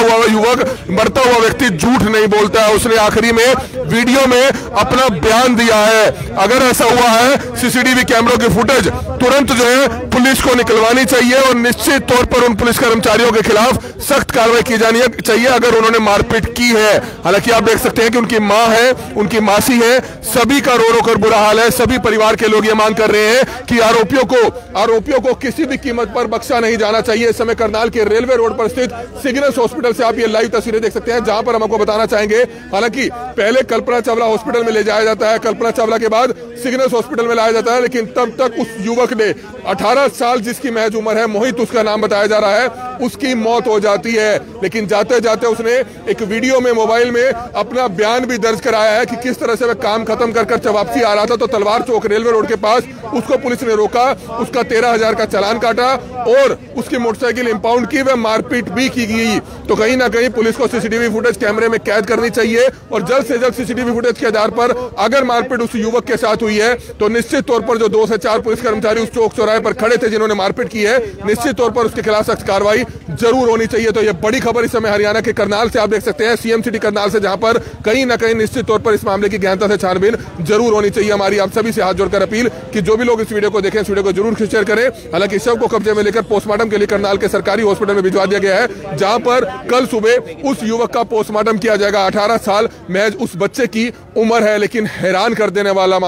हुआ व्यक्ति झूठ नहीं बोलता है, उसने आखिरी में वीडियो में अपना बयान दिया है। अगर ऐसा हुआ है, सीसीटीवी कैमरों की फुटेज तुरंत जो है पुलिस को निकलवानी चाहिए और निश्चित तौर पर उन पुलिस कर्मचारियों के खिलाफ सख्त कार्रवाई की जानी चाहिए अगर उन्होंने मारपीट की है। हालांकि आप देख सकते हैं कि उनकी मां है, उनकी मासी है, सभी का रो रो कर बुरा हाल है। सभी परिवार के लोग ये मांग कर रहे हैं कि आरोपियों को किसी भी कीमत पर बख्शा नहीं जाना चाहिए। इस समय करनाल के रेलवे रोड पर स्थित सिग्नस हॉस्पिटल से आप ये लाइव तस्वीरें देख सकते हैं, जहां पर हम आपको बताना चाहेंगे। हालांकि पहले कल्पना चावला हॉस्पिटल में ले जाया जाता है, कल्पना चावला के बाद सिग्नस हॉस्पिटल में लाया जाता है, लेकिन तब तक उस युवक ने 18 साल जिसकी महज उम्र है, मोहित उसका नाम बताया जा रहा है, उसकी मौत हो जाती है। लेकिन जाते जाते उसने एक वीडियो में मोबाइल में अपना बयान भी दर्ज कराया है कि किस तरह से वह काम खत्म कर वापसी आ रहा था, तो तलवार चौक रेलवे रोड के पास उसको पुलिस ने रोका, उसका 13,000 का चालान काटा और उसकी मोटरसाइकिल इंपाउंड की, वह मारपीट भी की गई। तो कहीं ना कहीं पुलिस को सीसीटीवी फुटेज कैमरे में कैद करनी चाहिए और जल्द से जल्द सीसीटीवी फुटेज के आधार पर अगर मारपीट उस युवक के साथ हुई है तो निश्चित तौर पर जो 2 से 4 पुलिस कर्मचारी उस चौक चौराहे पर खड़े थे जिन्होंने मारपीट की है, निश्चित तौर पर उसके खिलाफ सख्त कार्रवाई जरूर होनी चाहिए। तो यह बड़ी खबर इस समय हरियाणा के करनाल से आप देख सकते हैं, सीएम सिटी करनाल से, जहां पर कहीं ना कहीं निश्चित तौर पर इस मामले की गहनता से छानबीन जरूर होनी चाहिए। हमारी आप सभी से हाथ जोड़कर अपील कि जो भी लोग इस वीडियो को देखें, इस वीडियो को जरूर शेयर करें। हालांकि शव को कब्जे में लेकर पोस्टमार्टम के लिए करनाल के सरकारी हॉस्पिटल में भिजवा दिया गया है, जहां पर कल सुबह उस युवक का पोस्टमार्टम किया जाएगा। 18 साल महज उस बच्चे की उम्र है, लेकिन हैरान कर देने वाला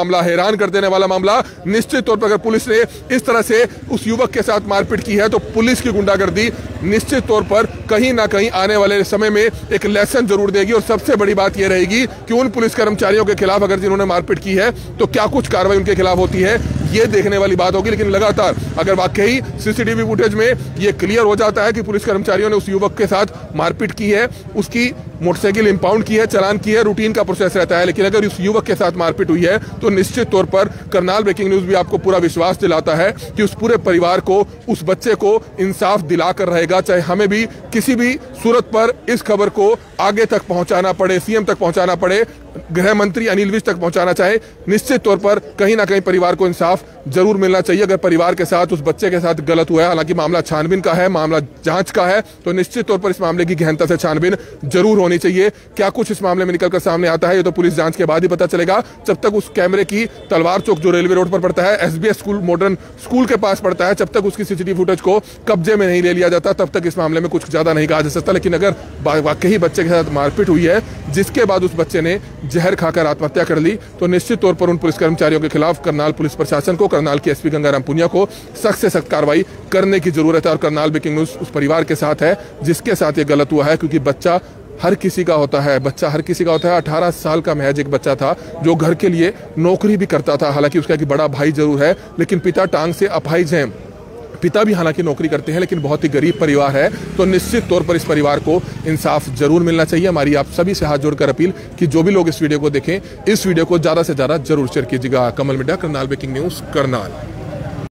मामला। निश्चित तौर पर अगर पुलिस ने इस तरह से उस युवक के साथ मारपीट की है तो पुलिस की गुंडागर्दी निश्चित तौर पर कहीं ना कहीं आने वाले समय में एक लेसन जरूर देगी। और सबसे बड़ी बात यह रहेगी कि उन पुलिस कर्मचारियों के खिलाफ अगर जिन्होंने मारपीट की है तो क्या कुछ कार्रवाई उनके खिलाफ होती है, ये देखने वाली बात होगी। लेकिन लगातार अगर वाकई सीसीटीवी फुटेज में ये क्लियर हो जाता है कि पुलिस कर्मचारियों ने उस युवक के साथ मारपीट की है, उसकी मोटरसाइकिल इंपाउंड की है, चालान की है, रूटीन का प्रोसेस रहता है, लेकिन अगर उस युवक के साथ मारपीट हुई है तो निश्चित तौर पर करनाल ब्रेकिंग न्यूज भी आपको पूरा विश्वास दिलाता है कि उस पूरे परिवार को, उस बच्चे को इंसाफ दिलाकर रहेगा। चाहे हमें भी किसी भी सूरत पर इस खबर को आगे तक पहुंचाना पड़े, सीएम तक पहुंचाना पड़े, गृह मंत्री अनिल विज तक पहुंचाना चाहे, निश्चित तौर पर कहीं ना कहीं परिवार को इंसाफ जरूर मिलना चाहिए। अगर परिवार के साथ, उस बच्चे के साथ गलत हुआ है, हालांकि मामला छानबीन का है, मामला जांच का है, तो निश्चित तौर पर इस मामले की गहनता से छानबीन जरूर होनी चाहिए। क्या कुछ इस मामले में निकलकर सामने आता है ये तो पुलिस जांच के बाद ही पता चलेगा। जब तक उस कैमरे की तलवार चौक जो रेलवे रोड पर पड़ता है, एसबीएस स्कूल, मॉडर्न स्कूल के पास पड़ता है, जब तक उसकी सीसीटीवी फुटेज को कब्जे में नहीं ले लिया जाता तब तक इस मामले में कुछ ज्यादा नहीं कहा जा सकता। लेकिन अगर वाकई बच्चे के साथ मारपीट हुई है जिसके बाद उस बच्चे ने जहर खाकर आत्महत्या कर ली, तो निश्चित तौर पर उन पुलिस कर्मचारियों के खिलाफ करनाल पुलिस प्रशासन को, करनाल के एसपी गंगाराम पुनिया को सख्त से सख्त कार्रवाई करने की जरूरत है। और करनाल ब्रेकिंग न्यूज उस परिवार के साथ है जिसके साथ ये गलत हुआ है, क्योंकि बच्चा हर किसी का होता है, 18 साल का महज एक बच्चा था जो घर के लिए नौकरी भी करता था। हालांकि उसका एक बड़ा भाई जरूर है, लेकिन पिता टांग से अपाहिज हैं। पिता भी हालांकि नौकरी करते हैं, लेकिन बहुत ही गरीब परिवार है, तो निश्चित तौर पर इस परिवार को इंसाफ जरूर मिलना चाहिए। हमारी आप सभी से हाथ जोड़कर अपील कि जो भी लोग इस वीडियो को देखें, इस वीडियो को ज्यादा से ज्यादा जरूर शेयर कीजिएगा। कमल मिड्डा, करनाल ब्रेकिंग न्यूज, करनाल।